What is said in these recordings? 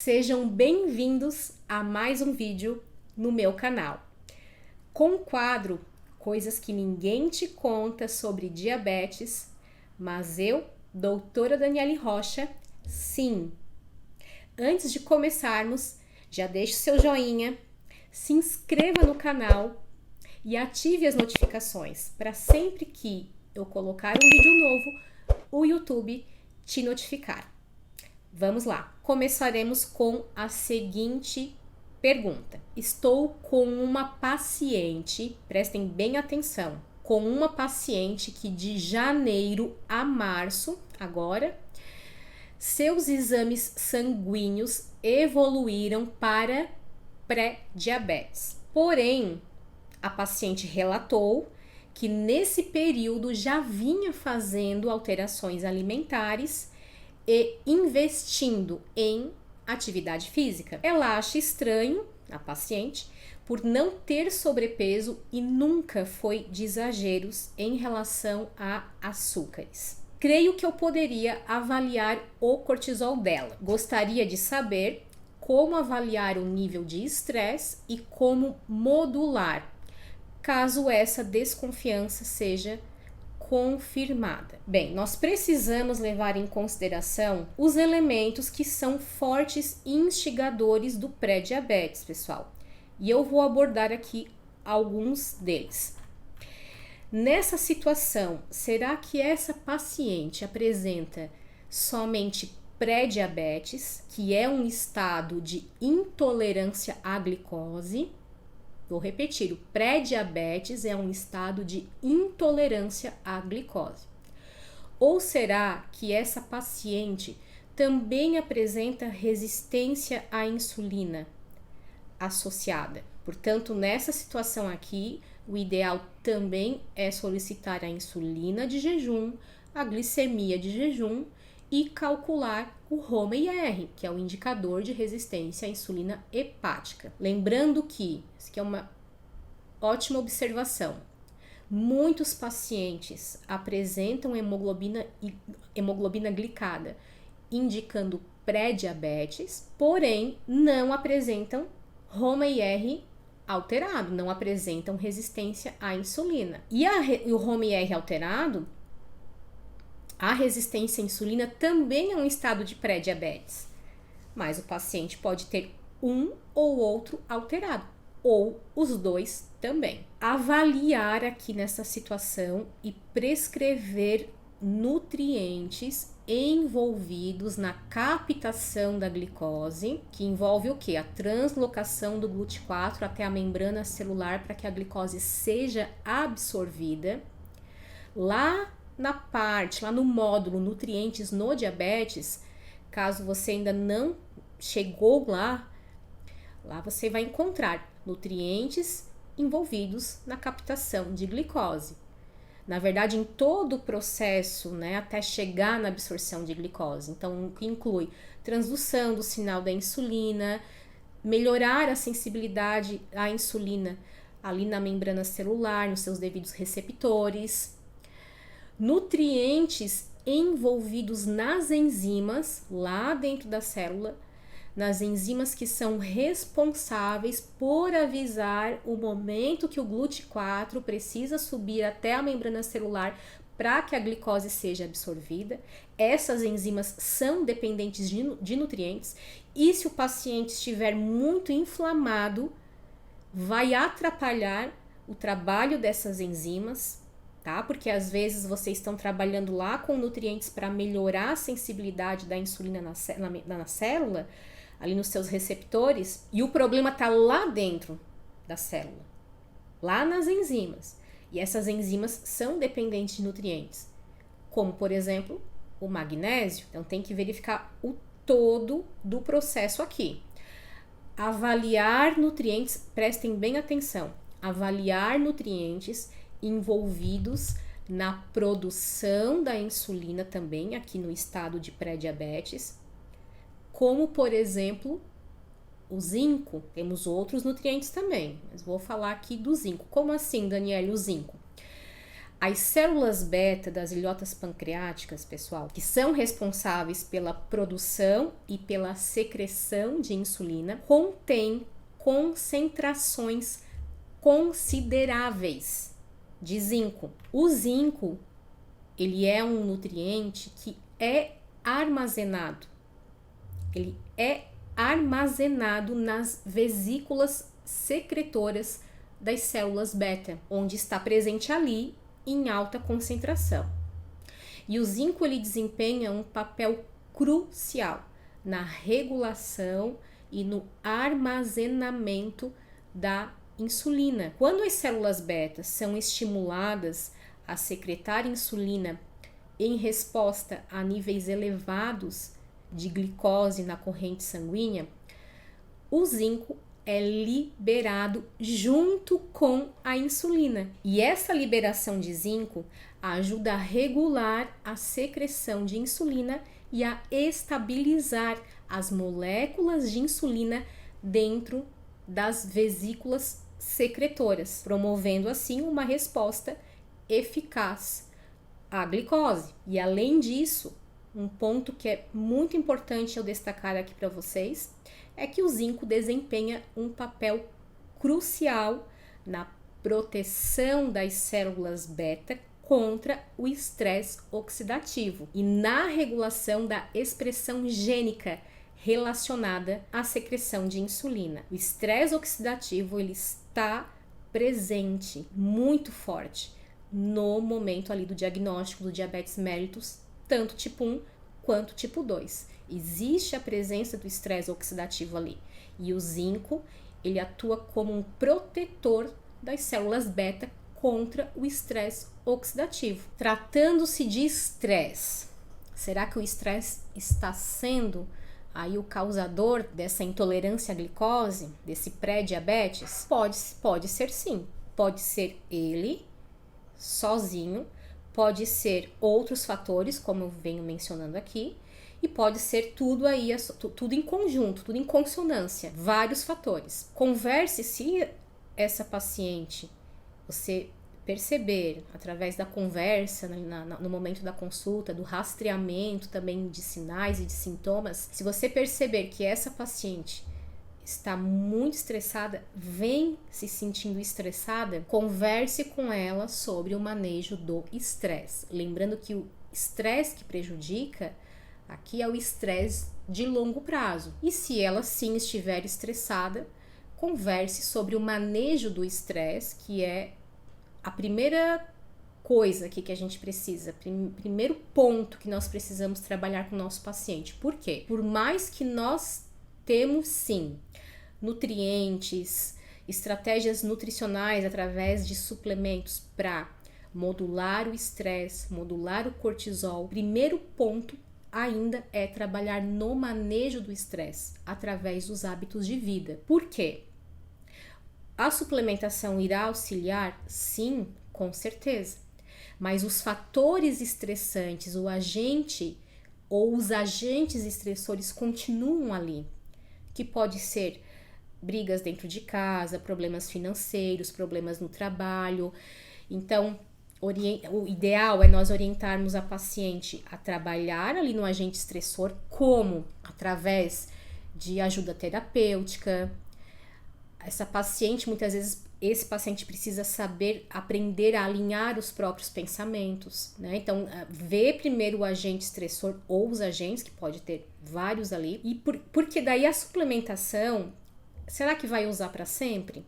Sejam bem-vindos a mais um vídeo no meu canal. Com o quadro Coisas que Ninguém Te Conta sobre Diabetes, mas eu, doutora Daniele Rocha, sim. Antes de começarmos, já deixe seu joinha, se inscreva no canal e ative as notificações para sempre que eu colocar um vídeo novo, o YouTube te notificar. Vamos lá, começaremos com a seguinte pergunta. Estou com uma paciente, prestem bem atenção, com uma paciente que de janeiro a março, agora, seus exames sanguíneos evoluíram para pré-diabetes. Porém, a paciente relatou que nesse período já vinha fazendo alterações alimentares e investindo em atividade física. Ela acha estranho, a paciente, por não ter sobrepeso e nunca foi de exageros em relação a açúcares. Creio que eu poderia avaliar o cortisol dela. Gostaria de saber como avaliar o nível de estresse e como modular, caso essa desconfiança seja confirmada. Bem, nós precisamos levar em consideração os elementos que são fortes instigadores do pré-diabetes, pessoal. E eu vou abordar aqui alguns deles. Nessa situação, será que essa paciente apresenta somente pré-diabetes, que é um estado de intolerância à glicose? Vou repetir, o pré-diabetes é um estado de intolerância à glicose. Ou será que essa paciente também apresenta resistência à insulina associada? Portanto, nessa situação aqui, o ideal também é solicitar a insulina de jejum, a glicemia de jejum e calcular o HOMA-IR, que é o indicador de resistência à insulina hepática. Lembrando que, isso aqui é uma ótima observação, muitos pacientes apresentam hemoglobina glicada, indicando pré-diabetes, porém não apresentam HOMA-IR alterado, não apresentam resistência à insulina. E o HOMA-IR alterado, a resistência à insulina também é um estado de pré-diabetes, mas o paciente pode ter um ou outro alterado, ou os dois também. Avaliar aqui nessa situação e prescrever nutrientes envolvidos na captação da glicose, que envolve o que? A translocação do GLUT4 até a membrana celular para que a glicose seja absorvida. Lá no módulo nutrientes no diabetes, caso você ainda não chegou lá você vai encontrar nutrientes envolvidos na captação de glicose. Na verdade, em todo o processo, até chegar na absorção de glicose. Então, que inclui transdução do sinal da insulina, melhorar a sensibilidade à insulina ali na membrana celular, nos seus devidos receptores, nutrientes envolvidos nas enzimas lá dentro da célula, nas enzimas que são responsáveis por avisar o momento que o GLUT4 precisa subir até a membrana celular para que a glicose seja absorvida. Essas enzimas são dependentes de nutrientes e se o paciente estiver muito inflamado, vai atrapalhar o trabalho dessas enzimas, tá? Porque às vezes vocês estão trabalhando lá com nutrientes para melhorar a sensibilidade da insulina na célula, ali nos seus receptores, e o problema está lá dentro da célula, lá nas enzimas. E essas enzimas são dependentes de nutrientes, como, por exemplo, o magnésio. Então, tem que verificar o todo do processo aqui. Avaliar nutrientes, prestem bem atenção, avaliar nutrientes envolvidos na produção da insulina também, aqui no estado de pré-diabetes, como, por exemplo, o zinco. Temos outros nutrientes também, mas vou falar aqui do zinco. Como assim, Daniele, o zinco? As células beta das ilhotas pancreáticas, pessoal, que são responsáveis pela produção e pela secreção de insulina, contêm concentrações consideráveis de zinco. O zinco, ele é um nutriente que é armazenado. Ele é armazenado nas vesículas secretoras das células beta, onde está presente ali em alta concentração. E o zinco ele desempenha um papel crucial na regulação e no armazenamento da insulina. Quando as células beta são estimuladas a secretar insulina em resposta a níveis elevados de glicose na corrente sanguínea, o zinco é liberado junto com a insulina. E essa liberação de zinco ajuda a regular a secreção de insulina e a estabilizar as moléculas de insulina dentro das vesículas secretoras, promovendo assim uma resposta eficaz à glicose. E além disso, um ponto que é muito importante eu destacar aqui para vocês é que o zinco desempenha um papel crucial na proteção das células beta contra o estresse oxidativo e na regulação da expressão gênica relacionada à secreção de insulina. O estresse oxidativo ele está presente, muito forte, no momento ali do diagnóstico do diabetes mellitus, tanto tipo 1 quanto tipo 2. Existe a presença do estresse oxidativo ali. E o zinco, ele atua como um protetor das células beta contra o estresse oxidativo. Tratando-se de estresse, será que o estresse está sendo aí o causador dessa intolerância à glicose, desse pré-diabetes? Pode ser sim. Pode ser ele sozinho, pode ser outros fatores, como eu venho mencionando aqui, e pode ser tudo aí, tudo em conjunto, tudo em consonância, vários fatores. Converse se essa paciente, você perceber através da conversa, no momento da consulta, do rastreamento também de sinais e de sintomas, se você perceber que essa paciente está muito estressada, vem se sentindo estressada, converse com ela sobre o manejo do estresse. Lembrando que o estresse que prejudica aqui é o estresse de longo prazo. E se ela sim estiver estressada, converse sobre o manejo do estresse, que é a primeira coisa aqui que a gente precisa, primeiro ponto que nós precisamos trabalhar com o nosso paciente. Por quê? Por mais que nós temos sim nutrientes, estratégias nutricionais através de suplementos para modular o estresse, modular o cortisol, o primeiro ponto ainda é trabalhar no manejo do estresse através dos hábitos de vida. Por quê? A suplementação irá auxiliar? Sim, com certeza. Mas os fatores estressantes, o agente ou os agentes estressores continuam ali, que pode ser brigas dentro de casa, problemas financeiros, problemas no trabalho. Então, o ideal é nós orientarmos a paciente a trabalhar ali no agente estressor, como? Através de ajuda terapêutica. Essa paciente, muitas vezes, esse paciente precisa saber aprender a alinhar os próprios pensamentos, né? Então, ver primeiro o agente estressor ou os agentes, que pode ter vários ali, e porque daí a suplementação, será que vai usar para sempre?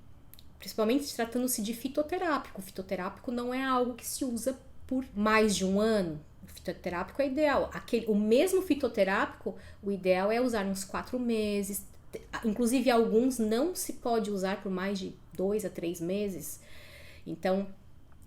Principalmente tratando-se de fitoterápico. O fitoterápico não é algo que se usa por mais de um ano. O fitoterápico é ideal. O mesmo fitoterápico, o ideal é usar uns 4 meses. Inclusive, alguns não se pode usar por mais de 2 a 3 meses. Então,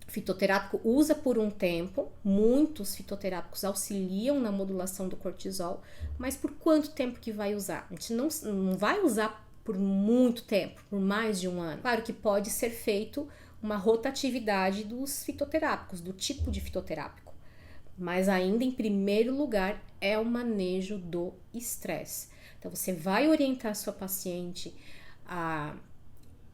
fitoterápico usa por um tempo. Muitos fitoterápicos auxiliam na modulação do cortisol. Mas por quanto tempo que vai usar? A gente não vai usar por muito tempo, por mais de um ano. Claro que pode ser feito uma rotatividade dos fitoterápicos, do tipo de fitoterápico. Mas ainda em primeiro lugar é o manejo do estresse. Então você vai orientar a sua paciente a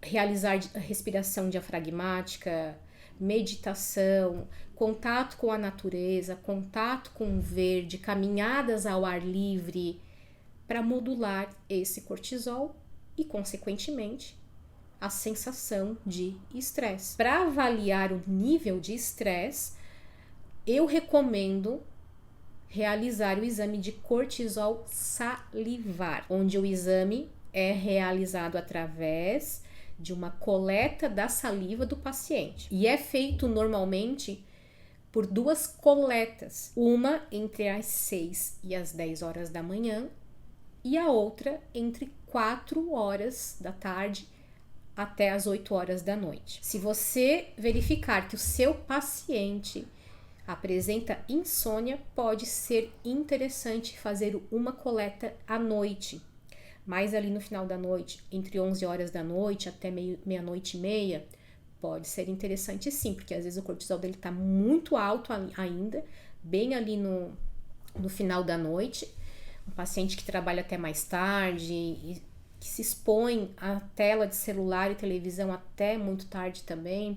realizar a respiração diafragmática, meditação, contato com a natureza, contato com o verde, caminhadas ao ar livre, para modular esse cortisol e, consequentemente, a sensação de estresse. Para avaliar o nível de estresse, eu recomendo realizar o exame de cortisol salivar, onde o exame é realizado através de uma coleta da saliva do paciente. E é feito normalmente por 2 coletas, uma entre as 6 e as 10 horas da manhã e a outra entre 4 horas da tarde até as 8 horas da noite. Se você verificar que o seu paciente apresenta insônia, pode ser interessante fazer uma coleta à noite, mais ali no final da noite, entre 11 horas da noite até meia-noite e meia, pode ser interessante sim, porque às vezes o cortisol dele está muito alto ainda, bem ali no final da noite. Um paciente que trabalha até mais tarde e que se expõe à tela de celular e televisão até muito tarde também,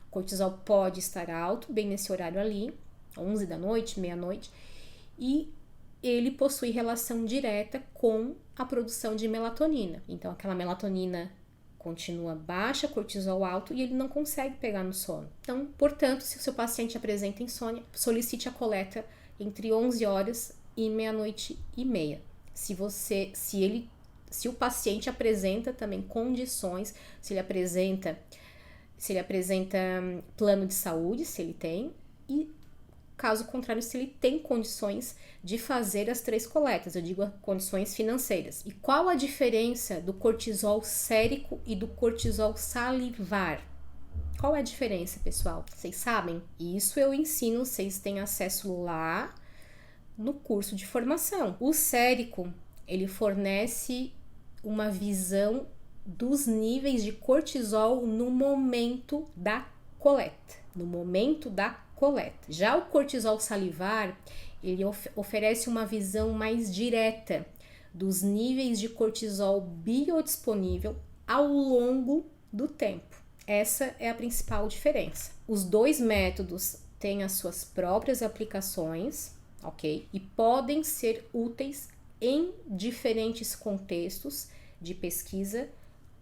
o cortisol pode estar alto, bem nesse horário ali, 11 da noite, meia-noite, e ele possui relação direta com a produção de melatonina. Então, aquela melatonina continua baixa, cortisol alto, e ele não consegue pegar no sono. Então, portanto, se o seu paciente apresenta insônia, solicite a coleta entre 11 horas e meia-noite e meia. Se o paciente apresenta também condições, se ele apresenta plano de saúde, se ele tem, e caso contrário, se ele tem condições de fazer as 3 coletas, eu digo condições financeiras. E qual a diferença do cortisol sérico e do cortisol salivar? Qual é a diferença, pessoal? Vocês sabem? Isso eu ensino, vocês têm acesso lá no curso de formação. O sérico, ele fornece uma visão dos níveis de cortisol no momento da coleta. Já o cortisol salivar, ele oferece uma visão mais direta dos níveis de cortisol biodisponível ao longo do tempo. Essa é a principal diferença. Os 2 métodos têm as suas próprias aplicações, ok? E podem ser úteis em diferentes contextos de pesquisa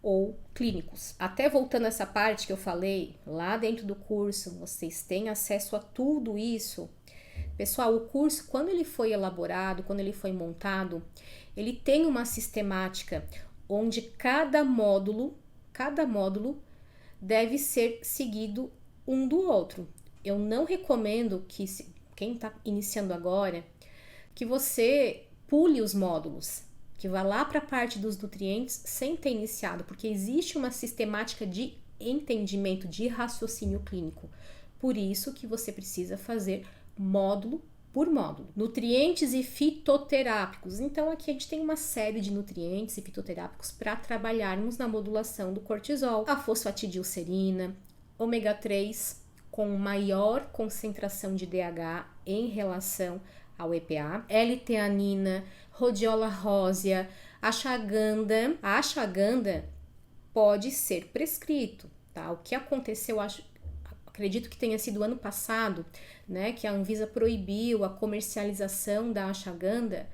ou clínicos. Até voltando a essa parte que eu falei, lá dentro do curso, vocês têm acesso a tudo isso. Pessoal, o curso, quando ele foi elaborado, quando ele foi montado, ele tem uma sistemática onde cada módulo deve ser seguido um do outro. Eu não recomendo que, quem está iniciando agora, que você pule os módulos, que vá lá para a parte dos nutrientes sem ter iniciado, porque existe uma sistemática de entendimento, de raciocínio clínico. Por isso que você precisa fazer módulo por módulo. Nutrientes e fitoterápicos. Então aqui a gente tem uma série de nutrientes e fitoterápicos para trabalharmos na modulação do cortisol. A fosfatidilcerina, ômega 3 com maior concentração de DH em relação ao EPA, L-teanina, rhodiola rósea, ashwagandha. A ashwagandha pode ser prescrito, tá? O que aconteceu, acredito que tenha sido ano passado, né, que a Anvisa proibiu a comercialização da ashwagandha,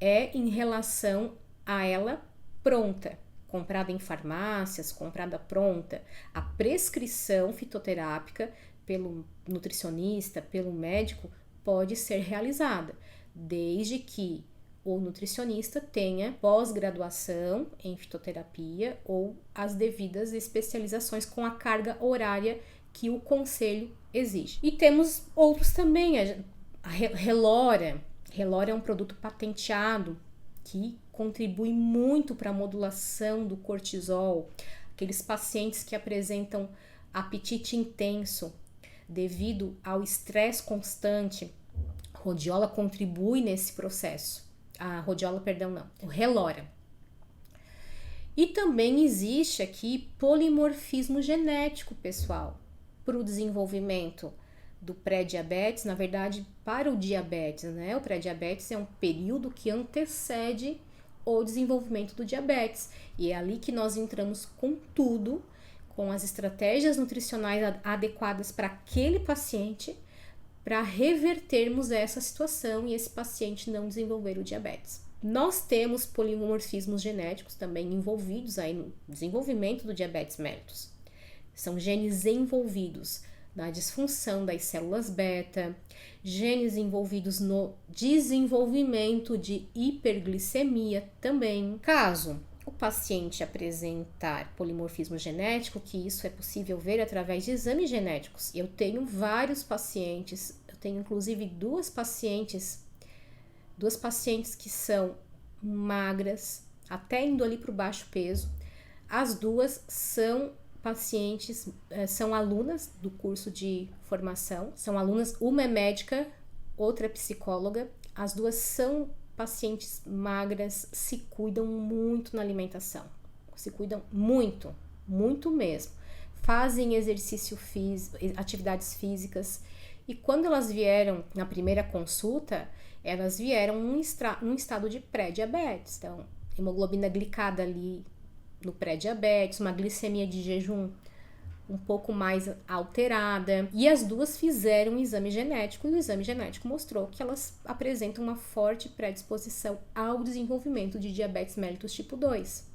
é em relação a ela pronta, comprada em farmácias, comprada pronta. A prescrição fitoterápica pelo nutricionista, pelo médico, pode ser realizada, desde que o nutricionista tenha pós-graduação em fitoterapia ou as devidas especializações com a carga horária que o conselho exige. E temos outros também, a Relora. Relora é um produto patenteado que contribui muito para a modulação do cortisol. Aqueles pacientes que apresentam apetite intenso devido ao estresse constante, rhodiola contribui nesse processo. O Relora. E também existe aqui polimorfismo genético, pessoal, para o desenvolvimento do pré-diabetes, na verdade, para o diabetes, né? O pré-diabetes é um período que antecede o desenvolvimento do diabetes. E é ali que nós entramos com tudo, com as estratégias nutricionais adequadas para aquele paciente, para revertermos essa situação e esse paciente não desenvolver o diabetes. Nós temos polimorfismos genéticos também envolvidos aí no desenvolvimento do diabetes mellitus. São genes envolvidos na disfunção das células beta, genes envolvidos no desenvolvimento de hiperglicemia também. Caso o paciente apresentar polimorfismo genético, que isso é possível ver através de exames genéticos. Eu tenho vários pacientes, eu tenho inclusive duas pacientes que são magras, até indo ali para o baixo peso. As duas são pacientes, são alunas do curso de formação, são alunas, uma é médica, outra é psicóloga, as duas são pacientes magras, se cuidam muito na alimentação, se cuidam muito, muito mesmo, fazem exercício físico, atividades físicas, e quando elas vieram na primeira consulta, elas vieram num estado de pré-diabetes, então hemoglobina glicada ali no pré-diabetes, uma glicemia de jejum um pouco mais alterada, e as duas fizeram um exame genético, e o exame genético mostrou que elas apresentam uma forte predisposição ao desenvolvimento de diabetes mellitus tipo 2.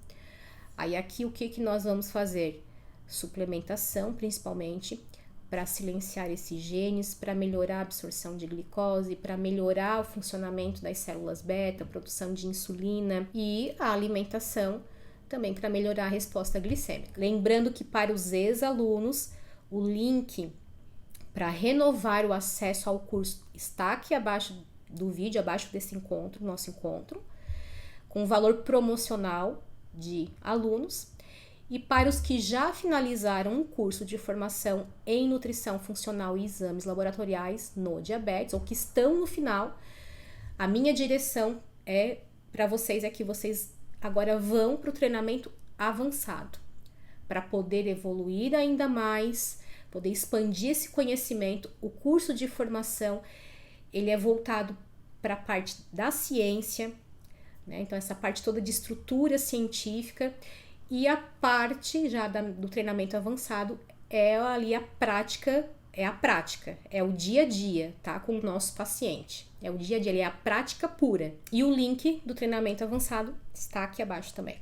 Aí aqui o que nós vamos fazer? Suplementação, principalmente, para silenciar esses genes, para melhorar a absorção de glicose, para melhorar o funcionamento das células beta, a produção de insulina, e a alimentação também para melhorar a resposta glicêmica. Lembrando que para os ex-alunos, o link para renovar o acesso ao curso está aqui abaixo do vídeo, abaixo desse encontro, nosso encontro, com valor promocional de alunos. E para os que já finalizaram um curso de formação em nutrição funcional e exames laboratoriais no diabetes, ou que estão no final, a minha direção para vocês é que vocês agora vão para o treinamento avançado, para poder evoluir ainda mais, poder expandir esse conhecimento. O curso de formação, ele é voltado para a parte da ciência, né? Então essa parte toda de estrutura científica, e a parte já do treinamento avançado é ali a prática, é o dia a dia, tá? Com o nosso paciente. É o dia a dia, é a prática pura. E o link do treinamento avançado está aqui abaixo também.